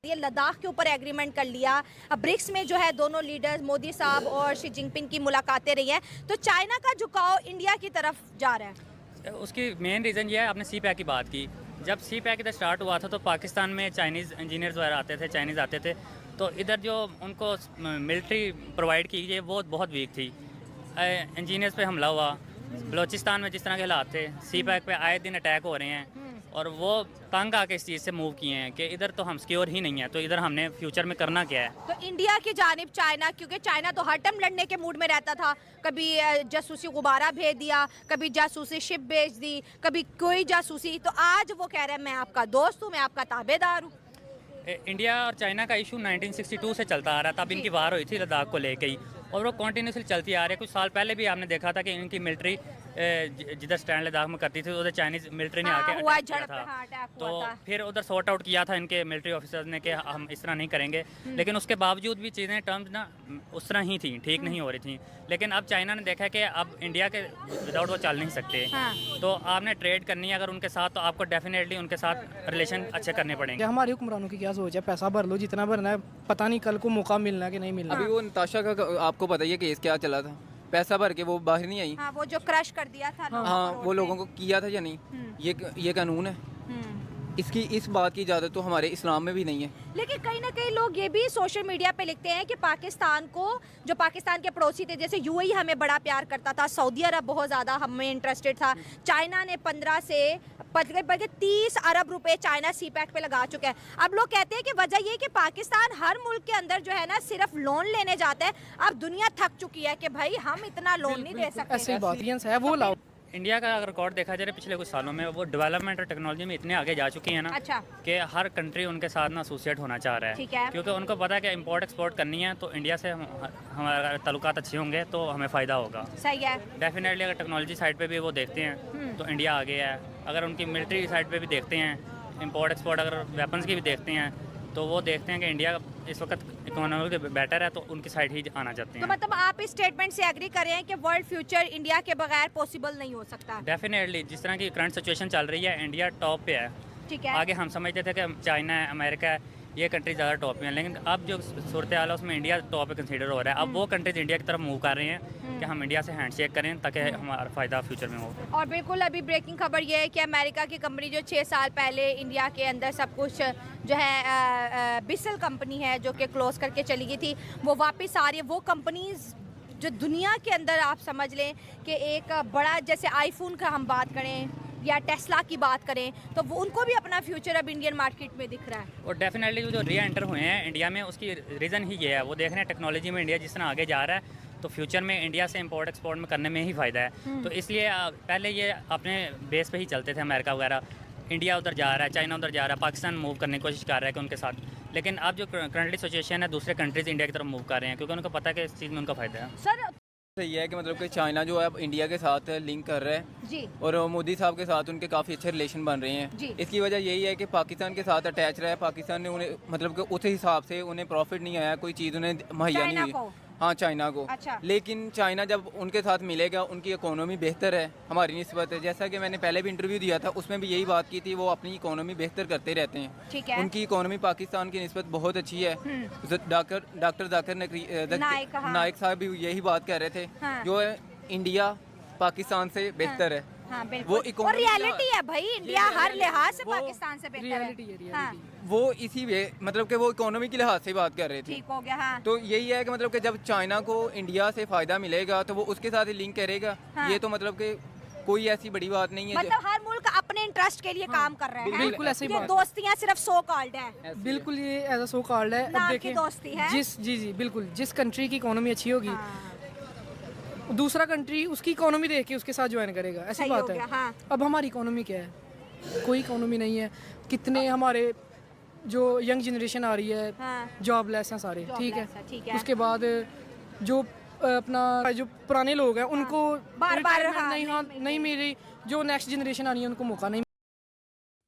ये लद्दाख के ऊपर एग्रीमेंट कर लिया। ब्रिक्स में जो है दोनों लीडर्स मोदी साहब और शी जिनपिंग की मुलाकातें रही हैं, तो चाइना का झुकाव इंडिया की तरफ जा रहा है। उसकी मेन रीज़न ये है, आपने सी पैक की बात की। जब सी पैक इधर स्टार्ट हुआ था तो पाकिस्तान में चाइनीज़ इंजीनियर्स वगैरह आते थे, चाइनीज़ आते थे, तो इधर जो उनको मिलिट्री प्रोवाइड की गई वो बहुत वीक थी। इंजीनियर्स पे हमला हुआ, बलूचिस्तान में जिस तरह के हालात थे, सी पैक पे आए दिन अटैक हो रहे हैं और वो तंग आके इस चीज़ से मूव किए हैं कि इधर तो हम सिक्योर ही नहीं है, तो इधर हमने फ्यूचर में करना क्या है। तो इंडिया की जानिब चाइना, क्योंकि चाइना तो हर टाइम लड़ने के मूड में रहता था, कभी जासूसी गुब्बारा भेज दिया, कभी जासूसी शिप भेज दी, कभी कोई जासूसी, तो आज वो कह रहे हैं मैं आपका दोस्त हूँ, मैं आपका ताबेदार हूँ। इंडिया और चाइना का इशू 1962 से चलता आ रहा था, तब इनकी वार हुई थी लद्दाख को लेके ही, और वो कंटिन्यूसली चलती आ रही है। कुछ साल पहले भी आपने देखा था कि इनकी मिलिट्री जिधर स्टैंड लद्दाख में करती थी उधर चाइनीज मिलिट्री ने आके अटैक किया था। तो फिर उधर सॉर्ट आउट किया था इनके मिलिट्री ऑफिसर्स ने कि हम इस तरह नहीं करेंगे, लेकिन उसके बावजूद भी चीज़ें टर्म्स ना उस तरह ही थी, ठीक नहीं हो रही थी। लेकिन अब चाइना ने देखा कि अब इंडिया के विदाउट वो चल नहीं सकते, तो आपने ट्रेड करनी है अगर उनके साथ, तो आपको डेफिनेटली उनके साथ रिलेशन अच्छे करने पड़ेंगे। हमारे हुक्मरानों की क्या सोच है, पैसा भर लो जितना भरना है, पता नहीं कल को मौका मिलना है कि नहीं मिलना। अभी वो नताशा का आपको पता ही है केस क्या चला था, पैसा भर के वो बाहर नहीं आई। हाँ, वो जो क्रश कर दिया था। हाँ, वो लोगों को किया था या नहीं, ये कानून है। इसकी इस बात की इजाज़त तो हमारे इस्लाम में भी नहीं है। लेकिन कहीं ना कहीं लोग ये भी सोशल मीडिया पे लिखते हैं कि पाकिस्तान को, जो पाकिस्तान के पड़ोसी थे, जैसे यूएई हमें बड़ा प्यार करता था, सऊदी अरब बहुत ज़्यादा हमें इंटरेस्टेड था, चाइना ने 15 से 30 अरब रुपए चाइना सी पैक पे लगा चुका है। अब लोग कहते हैं कि वजह ये कि पाकिस्तान हर मुल्क के अंदर जो है ना सिर्फ लोन लेने जाता है। अब दुनिया थक चुकी है कि भाई हम इतना लोन नहीं दे सकते। ऐसी बात है वो लाओ। इंडिया का अगर रिकॉर्ड देखा जाए पिछले कुछ सालों में, वो डेवलपमेंट और टेक्नोलॉजी में इतने आगे जा चुकी है ना, अच्छा, कि हर कंट्री उनके साथ ना एसोसिएट होना चाह रहा है, क्योंकि उनको पता है कि इंपोर्ट एक्सपोर्ट करनी है, तो इंडिया से हमारे ताल्लुकात अच्छे होंगे तो हमें फ़ायदा होगा। सही है। डेफिनेटली अगर टेक्नोलॉजी साइड पे भी वो देखते हैं तो इंडिया आगे है। अगर उनकी मिलिट्री साइड पे भी देखते हैं, इंपोर्ट एक्सपोर्ट अगर वेपन्स की भी देखते हैं, तो वो देखते हैं कि इंडिया इस वक्त इकोनॉमिक बेटर है, तो उनकी साइड ही आना चाहते हैं। तो मतलब आप इस स्टेटमेंट से एग्री कर रहे हैं कि वर्ल्ड फ्यूचर इंडिया के बगैर पॉसिबल नहीं हो सकता? डेफिनेटली, जिस तरह की करंट सिचुएशन चल रही है, इंडिया टॉप पे है। ठीक है। आगे हम समझते थे कि चाइना है, अमेरिका है, ये कंट्री ज़्यादा टॉप पे हैं, लेकिन अब जो सूरत हाल है उसमें इंडिया टॉप पे कंसीडर हो रहा है। अब वो कंट्रीज इंडिया की तरफ मूव कर रहे हैं कि हम इंडिया से हैंडशेक करें ताकि हमारा फ़ायदा फ्यूचर में हो। और बिल्कुल अभी ब्रेकिंग खबर ये है कि अमेरिका की कंपनी जो 6 साल पहले इंडिया के अंदर सब कुछ जो है बिसल कंपनी है जो कि क्लोज करके चली गई थी, वो वापस आ रही है। वो कंपनीज जो दुनिया के अंदर आप समझ लें कि एक बड़ा, जैसे आईफोन का हम बात करें या टेस्ला की बात करें, तो वो उनको भी अपना फ्यूचर अब इंडियन मार्केट में दिख रहा है। और डेफिनेटली जो री एंटर हुए हैं इंडिया में, उसकी रीज़न ही ये है, वो देख रहे हैं टेक्नोलॉजी में इंडिया जिस तरह आगे जा रहा है, तो फ्यूचर में इंडिया से इंपोर्ट एक्सपोर्ट में करने में ही फ़ायदा है। तो इसलिए पहले ये अपने बेस पे ही चलते थे, अमेरिका वगैरह, इंडिया उधर जा रहा है, चाइना उधर जा रहा है, पाकिस्तान मूव करने की कोशिश कर रहा है कि उनके साथ। लेकिन अब जो करंटली सिचुएशन है, दूसरे कंट्रीज़ इंडिया की तरफ मूव कर रहे हैं क्योंकि उनको पता है कि इस चीज़ में उनका फ़ायदा है। सर सही है कि मतलब कि चाइना जो है अब इंडिया के साथ लिंक कर रहा है जी, और मोदी साहब के साथ उनके काफ़ी अच्छे रिलेशन बन रहे हैं जी। इसकी वजह यही है कि पाकिस्तान के साथ अटैच रहा है, पाकिस्तान ने उन्हें मतलब कि उस हिसाब से उन्हें प्रॉफिट नहीं आया, कोई चीज़ उन्हें मुहैया नहीं हुई। हाँ, चाइना को। अच्छा। लेकिन चाइना जब उनके साथ मिलेगा, उनकी इकोनॉमी बेहतर है हमारी निस्बत है। जैसा कि मैंने पहले भी इंटरव्यू दिया था, उसमें भी यही बात की थी, वो अपनी इकोनॉमी बेहतर करते रहते हैं। ठीक है। उनकी इकोनॉमी पाकिस्तान की निस्बत बहुत अच्छी है। डॉक्टर जाकिर नाइक साहब भी यही बात कह रहे थे। हाँ। जो है इंडिया पाकिस्तान से बेहतर है। हाँ, वो और रियलिटी है भाई, इंडिया हर लिहाज से पाकिस्तान से बेहतर है। हाँ, वो इसी वे मतलब कि वो इकोनॉमी के लिहाज से बात कर रहे थे। ठीक हो गया। हाँ। तो यही है कि मतलब कि जब चाइना को इंडिया से फायदा मिलेगा तो वो उसके साथ ही लिंक करेगा। हाँ। ये तो मतलब कि कोई ऐसी बड़ी बात नहीं है। मतलब हर मुल्क अपने इंटरेस्ट के लिए काम कर रहे हैं। बिल्कुल ऐसी ये बात। दोस्तियां सिर्फ सो कॉल्ड है। बिल्कुल, ये एज सो कॉल्ड है। नाम अब की देखें, दोस्ती है। जी बिल्कुल, जिस कंट्री की इकोनॉमी अच्छी होगी, हाँ। दूसरा कंट्री उसकी इकोनॉमी देख के उसके साथ ज्वाइन करेगा, ऐसी सही बात हो है। गया। हाँ। अब हमारी इकोनॉमी क्या है? कोई इकोनॉमी नहीं है। कितने हमारे जो यंग जनरेशन आ रही है, हाँ। जॉबलेस हैं सारे, ठीक ठीक है। है। उसके बाद जो अपना जो पुराने लोग हैं उनको बार-बार, retirement नहीं मिल रही, जो नेक्स्ट जनरेशन आनी है उनको मौका नहीं।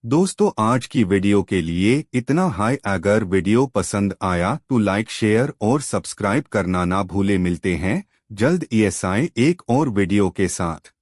दोस्तों, आज की वीडियो के लिए इतना हाई। अगर वीडियो पसंद आया तो लाइक, शेयर और सब्सक्राइब करना ना भूले। मिलते हैं जल्द ESI एक और वीडियो के साथ।